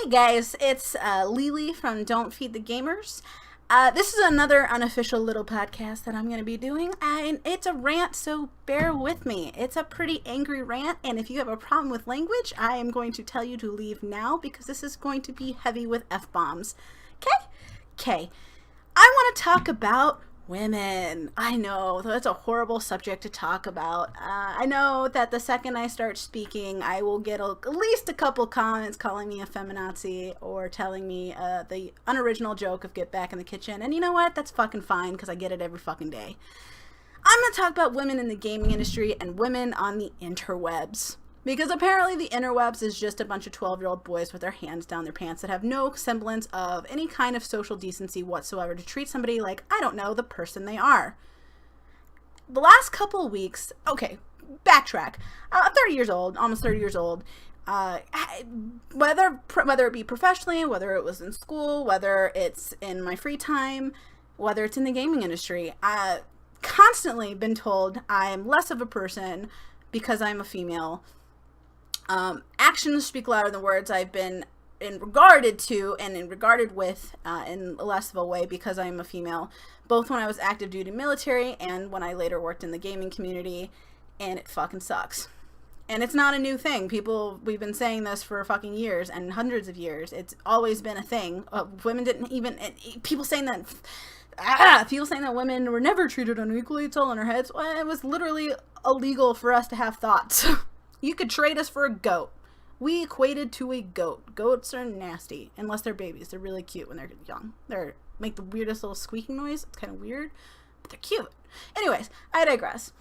Hey guys, it's Lily from Don't Feed the Gamers. This is another unofficial little podcast that I'm going to be doing, and it's a rant, so bear with me. It's a pretty angry rant, and if you have a problem with language, I am going to tell you to leave now because this is going to be heavy with F-bombs. Okay? Okay. I want to talk about women. I know, that's a horrible subject to talk about. I know that the second I start speaking, I will get at least a couple comments calling me a feminazi or telling me the unoriginal joke of get back in the kitchen. And you know what? That's fucking fine because I get it every fucking day. I'm going to talk about women in the gaming industry and women on the interwebs. Because apparently the interwebs is just a bunch of 12-year-old boys with their hands down their pants that have no semblance of any kind of social decency whatsoever to treat somebody like, I don't know, the person they are. The last couple of weeks, okay, backtrack. I'm 30 years old, almost 30 years old. Whether it be professionally, whether it was in school, whether it's in my free time, whether it's in the gaming industry, I've constantly been told I am less of a person because I'm a female. Actions speak louder than words. I've been regarded with in less of a way because I'm a female, both when I was active duty military and when I later worked in the gaming community, and it fucking sucks. And it's not a new thing. We've been saying this for fucking years and hundreds of years. It's always been a thing. Women didn't even, people saying that women were never treated unequally. It's all in our heads. Well, it was literally illegal for us to have thoughts. You could trade us for a goat. We equated to a goat. Goats are nasty, unless they're babies. They're really cute when they're young. They make the weirdest little squeaking noise. It's kind of weird, but they're cute. Anyways, I digress.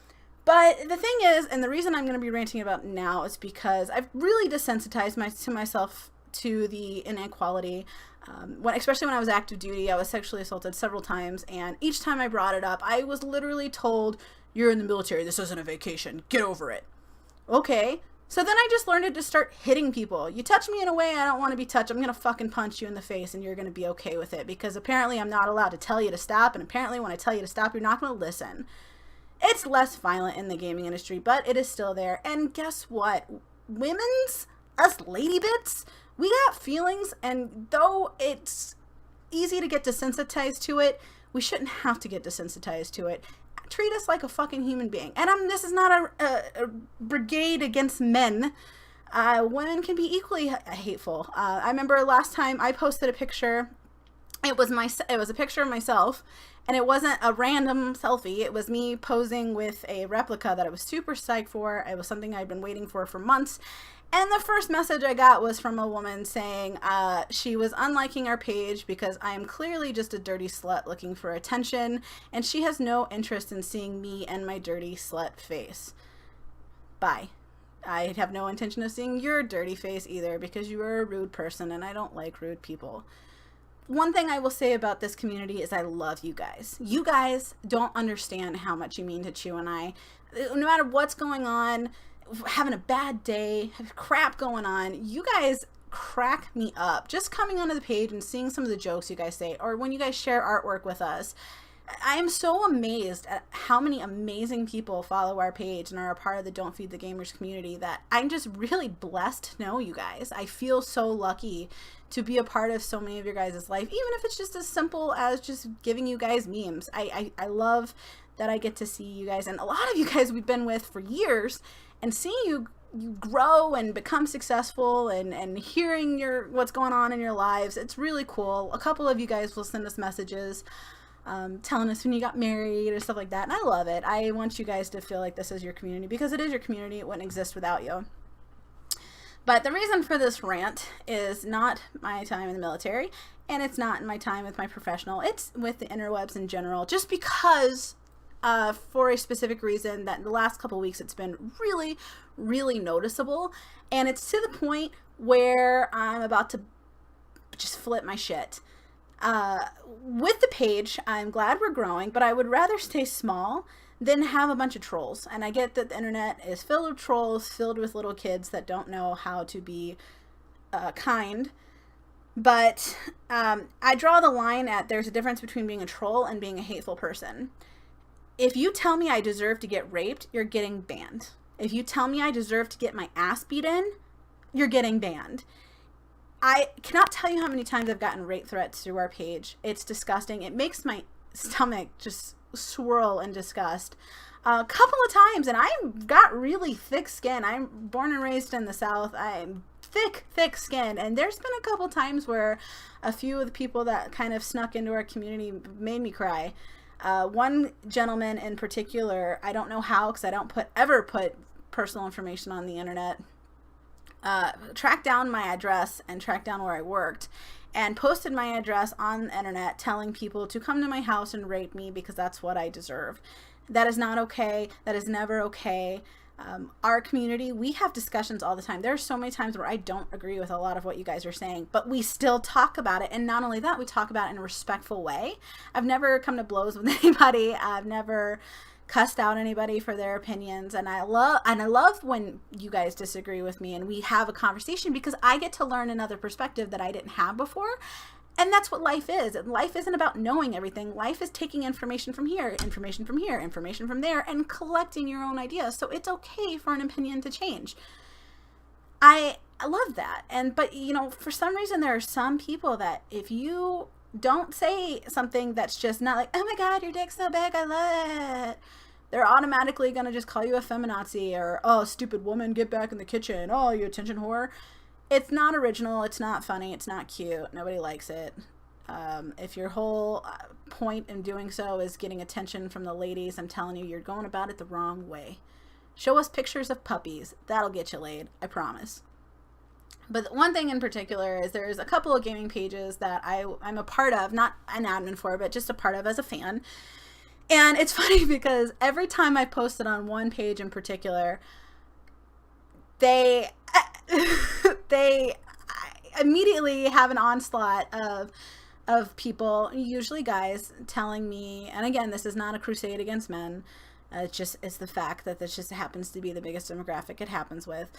But the thing is, and the reason I'm going to be ranting about now is because I've really desensitized myself to the inequality. Especially when I was active duty, I was sexually assaulted several times, and each time I brought it up, I was literally told, "You're in the military. This isn't a vacation. Get over it." Okay, so then I just learned to start hitting people. You touch me in a way I don't want to be touched, I'm going to fucking punch you in the face and you're going to be okay with it because apparently I'm not allowed to tell you to stop, and apparently when I tell you to stop, you're not going to listen. It's less violent in the gaming industry, but it is still there. And guess what? Us lady bits, we got feelings, and though it's easy to get desensitized to it, we shouldn't have to get desensitized to it. Treat us like a fucking human being. And this is not a brigade against men. Women can be equally hateful. I remember last time I posted a picture. It was a picture of myself, and it wasn't a random selfie. It was me posing with a replica that I was super psyched for. It was something I'd been waiting for months. And the first message I got was from a woman saying she was unliking our page because I am clearly just a dirty slut looking for attention, and she has no interest in seeing me and my dirty slut face. Bye. I have no intention of seeing your dirty face either because you are a rude person, and I don't like rude people. One thing I will say about this community is I love you guys. You guys don't understand how much you mean to Chew and I. No matter what's going on, having a bad day, crap going on, you guys crack me up. Just coming onto the page and seeing some of the jokes you guys say, or when you guys share artwork with us, I am so amazed at how many amazing people follow our page and are a part of the Don't Feed the Gamers community that I'm just really blessed to know you guys. I feel so lucky to be a part of so many of your guys' life, even if it's just as simple as just giving you guys memes. I love that I get to see you guys, and a lot of you guys we've been with for years, and seeing you grow and become successful and hearing what's going on in your lives, it's really cool. A couple of you guys will send us messages telling us when you got married or stuff like that, and I love it. I want you guys to feel like this is your community because it is your community. It wouldn't exist without you. But the reason for this rant is not my time in the military, and it's not my time with my professional. It's with the interwebs in general, just because for a specific reason that the last couple weeks it's been really, really noticeable, and it's to the point where I'm about to just flip my shit. With the page, I'm glad we're growing, but I would rather stay small than have a bunch of trolls. And I get that the internet is filled with trolls, filled with little kids that don't know how to be kind. But I draw the line at there's a difference between being a troll and being a hateful person. If you tell me I deserve to get raped, you're getting banned. If you tell me I deserve to get my ass beat in, you're getting banned. I cannot tell you how many times I've gotten rape threats through our page. It's disgusting. It makes my stomach just swirl in disgust. A couple of times, and I've got really thick skin. I'm born and raised in the South. I'm thick skin, and there's been a couple times where a few of the people that kind of snuck into our community made me cry. One gentleman in particular, I don't know how, because I don't ever put personal information on the internet, tracked down my address and tracked down where I worked and posted my address on the internet telling people to come to my house and rape me because that's what I deserve. That is not okay. That is never okay. Our community, we have discussions all the time. There are so many times where I don't agree with a lot of what you guys are saying, but we still talk about it. And not only that, we talk about it in a respectful way. I've never come to blows with anybody. I've never cussed out anybody for their opinions. And I love when you guys disagree with me and we have a conversation, because I get to learn another perspective that I didn't have before. And that's what life is. Life isn't about knowing everything. Life is taking information from here, information from here, information from there, and collecting your own ideas. So it's okay for an opinion to change. I love that. But you know, for some reason, there are some people that if you don't say something that's just not like, oh my God, your dick's so big, I love it, they're automatically going to just call you a feminazi, or, oh, stupid woman, get back in the kitchen. Oh, you attention whore. It's not original. It's not funny. It's not cute. Nobody likes it. If your whole point in doing so is getting attention from the ladies, I'm telling you, you're going about it the wrong way. Show us pictures of puppies. That'll get you laid. I promise. But one thing in particular is there's a couple of gaming pages that I'm a part of, not an admin for, but just a part of as a fan. And it's funny because every time I post it on one page in particular, they immediately have an onslaught of people, usually guys, telling me, and again, this is not a crusade against men, it's the fact that this just happens to be the biggest demographic it happens with,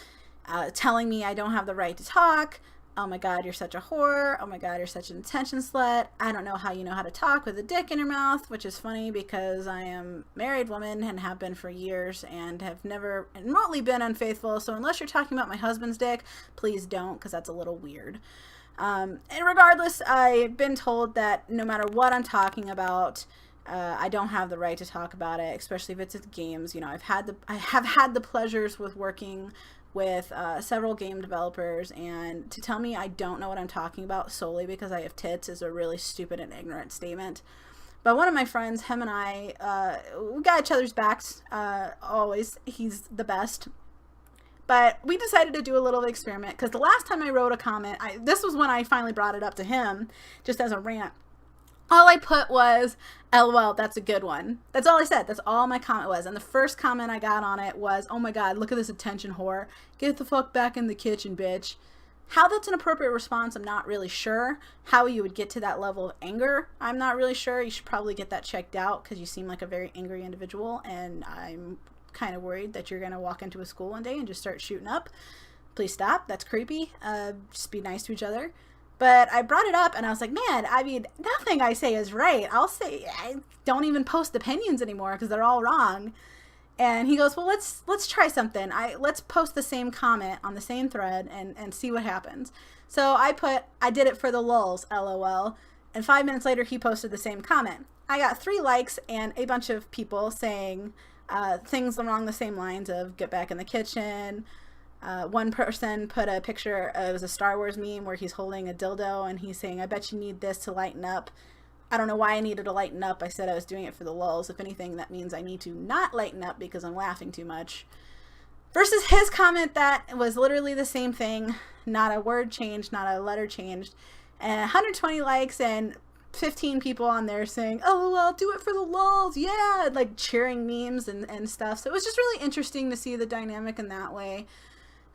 telling me I don't have the right to talk. Oh my God, you're such a whore. Oh my God, you're such an attention slut. I don't know how you know how to talk with a dick in your mouth, which is funny because I am a married woman and have been for years and have never remotely been unfaithful. So unless you're talking about my husband's dick, please don't, because that's a little weird. And regardless, I've been told that no matter what I'm talking about, I don't have the right to talk about it, especially if it's at games. You know, I have had the pleasures with working with several game developers, and to tell me I don't know what I'm talking about solely because I have tits is a really stupid and ignorant statement. But one of my friends, him and I, we got each other's backs, always. He's the best. But we decided to do a little experiment, because the last time I wrote a comment, this was when I finally brought it up to him, just as a rant. All I put was, LOL, that's a good one. That's all I said. That's all my comment was. And the first comment I got on it was, oh my God, look at this attention whore. Get the fuck back in the kitchen, bitch. How that's an appropriate response, I'm not really sure. How you would get to that level of anger, I'm not really sure. You should probably get that checked out, because you seem like a very angry individual, and I'm kind of worried that you're going to walk into a school one day and just start shooting up. Please stop. That's creepy. Just be nice to each other. But I brought it up and I was like, man, I mean, nothing I say is right. I don't even post opinions anymore because they're all wrong. And he goes, well, let's try something. Let's post the same comment on the same thread and see what happens. So I did it for the lulz, LOL. And 5 minutes later, he posted the same comment. I got 3 likes and a bunch of people saying things along the same lines of get back in the kitchen. One person put a picture, it was a Star Wars meme where he's holding a dildo and he's saying, I bet you need this to lighten up. I don't know why I needed to lighten up. I said I was doing it for the lulz. If anything, that means I need to not lighten up because I'm laughing too much. Versus his comment that was literally the same thing. Not a word changed, not a letter changed. And 120 likes and 15 people on there saying, oh, well, do it for the lulz. Yeah, like cheering memes and stuff. So it was just really interesting to see the dynamic in that way.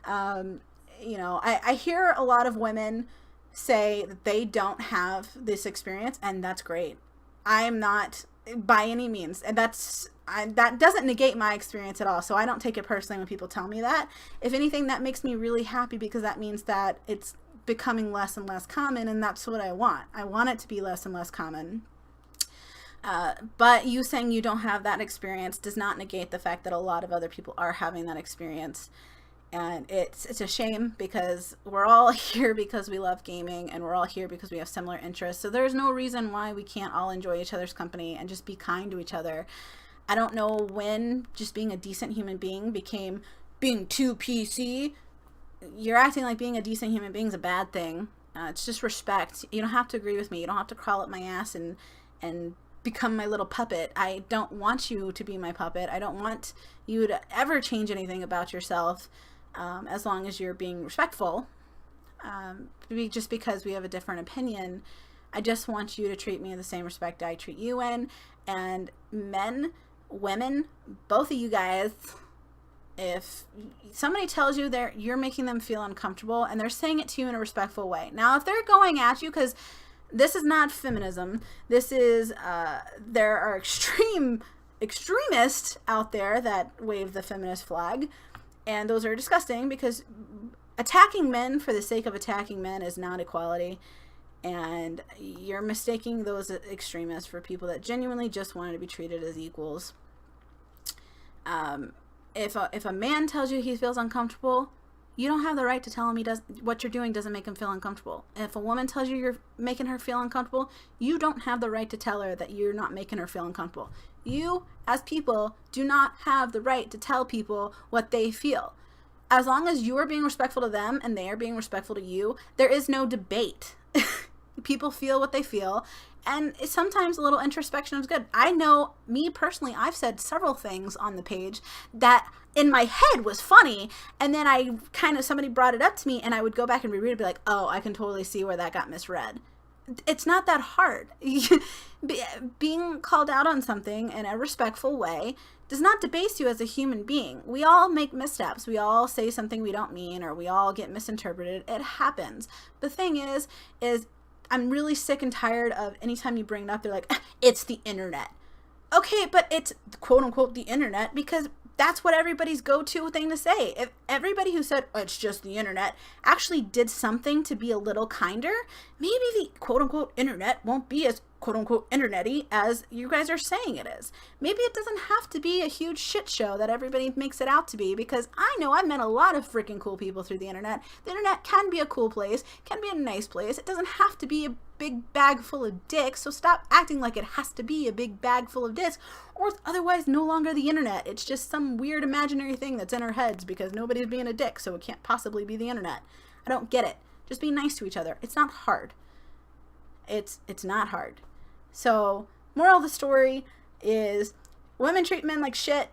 You know, I hear a lot of women say that they don't have this experience, and that's great. I am not by any means, and that doesn't negate my experience at all. So I don't take it personally when people tell me that. If anything, that makes me really happy because that means that it's becoming less and less common, and that's what I want. I want it to be less and less common. But you saying you don't have that experience does not negate the fact that a lot of other people are having that experience. And it's a shame because we're all here because we love gaming, and we're all here because we have similar interests. So there's no reason why we can't all enjoy each other's company and just be kind to each other. I don't know when just being a decent human being became being too PC. You're acting like being a decent human being is a bad thing. It's just respect. You don't have to agree with me. You don't have to crawl up my ass and become my little puppet. I don't want you to be my puppet. I don't want you to ever change anything about yourself. As long as you're being respectful, just because we have a different opinion. I just want you to treat me in the same respect I treat you in. And men, women, both of you guys, if somebody tells you you're making them feel uncomfortable and they're saying it to you in a respectful way. Now, if they're going at you, because this is not feminism, this is, there are extremists out there that wave the feminist flag. And those are disgusting because attacking men for the sake of attacking men is not equality. And you're mistaking those extremists for people that genuinely just want to be treated as equals. If a man tells you he feels uncomfortable, you don't have the right to tell him what you're doing doesn't make him feel uncomfortable. If a woman tells you you're making her feel uncomfortable, you don't have the right to tell her that you're not making her feel uncomfortable. You, as people, do not have the right to tell people what they feel. As long as you are being respectful to them and they are being respectful to you, there is no debate. People feel what they feel, and sometimes a little introspection is good. I know, me personally, I've said several things on the page that in my head was funny, and then somebody brought it up to me, and I would go back and reread it and be like, oh, I can totally see where that got misread. It's not that hard. Being called out on something in a respectful way does not debase you as a human being. We all make missteps. We all say something we don't mean, or we all get misinterpreted. It happens. The thing is I'm really sick and tired of anytime you bring it up, they're like, it's the internet. Okay, but it's quote unquote the internet because that's what everybody's go-to thing to say. If everybody who said, oh, it's just the internet, actually did something to be a little kinder, maybe the quote-unquote internet won't be as quote-unquote internet-y as you guys are saying it is. Maybe it doesn't have to be a huge shit show that everybody makes it out to be, because I know I've met a lot of freaking cool people through the internet. The internet can be a cool place, can be a nice place. It doesn't have to be a big bag full of dicks, so stop acting like it has to be a big bag full of dicks, or it's otherwise no longer the internet. It's just some weird imaginary thing that's in our heads because nobody's being a dick, so it can't possibly be the internet. I don't get it. Just be nice to each other. It's not hard. It's not hard. So, moral of the story is women treat men like shit,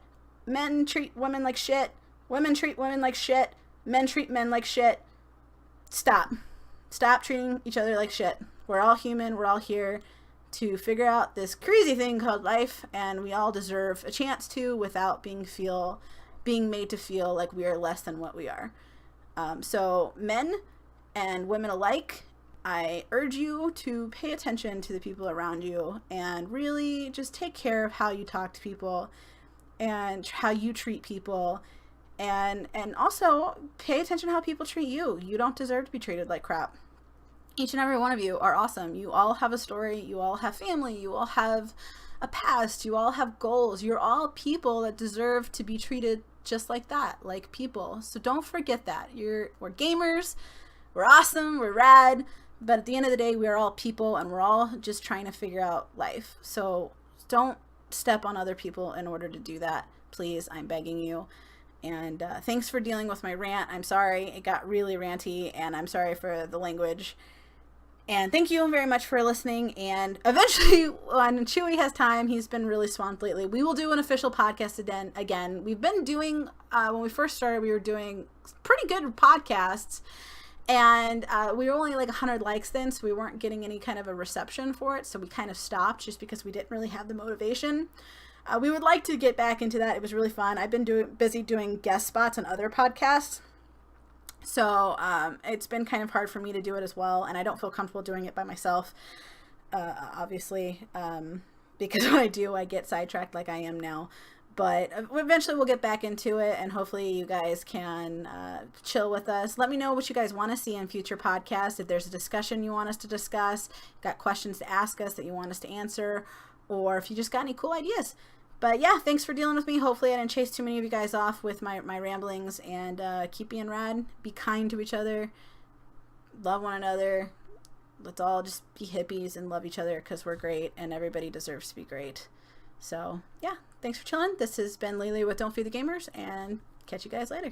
men treat women like shit, women treat women like shit, men treat men like shit. Stop. Stop treating each other like shit. We're all human. We're all here to figure out this crazy thing called life, and we all deserve a chance to without being made to feel like we are less than what we are. So men and women alike, I urge you to pay attention to the people around you and really just take care of how you talk to people and how you treat people, and also pay attention to how people treat you. You don't deserve to be treated like crap. Each and every one of you are awesome. You all have a story. You all have family. You all have a past. You all have goals. You're all people that deserve to be treated just like that, like people. So don't forget that. We're gamers. We're awesome. We're rad. But at the end of the day, we are all people, and we're all just trying to figure out life. So don't step on other people in order to do that. Please, I'm begging you. And thanks for dealing with my rant. I'm sorry it got really ranty, and I'm sorry for the language. And thank you very much for listening. And eventually, when Chewy has time, he's been really swamped lately, we will do an official podcast again. We've been doing, when we first started, we were doing pretty good podcasts. And we were only like 100 likes then, so we weren't getting any kind of a reception for it. So we kind of stopped just because we didn't really have the motivation. We would like to get back into that. It was really fun. I've been busy doing guest spots on other podcasts. So it's been kind of hard for me to do it as well. And I don't feel comfortable doing it by myself, obviously, because when I do, I get sidetracked like I am now. But eventually we'll get back into it, and hopefully you guys can chill with us. Let me know what you guys want to see in future podcasts. If there's a discussion you want us to discuss, got questions to ask us that you want us to answer, or if you just got any cool ideas, But yeah, thanks for dealing with me. Hopefully I didn't chase too many of you guys off with my ramblings, and keep being rad. Be kind to each other. Love one another. Let's all just be hippies and love each other because we're great and everybody deserves to be great. So yeah, thanks for chilling. This has been Lily with Don't Feed the Gamers, and catch you guys later.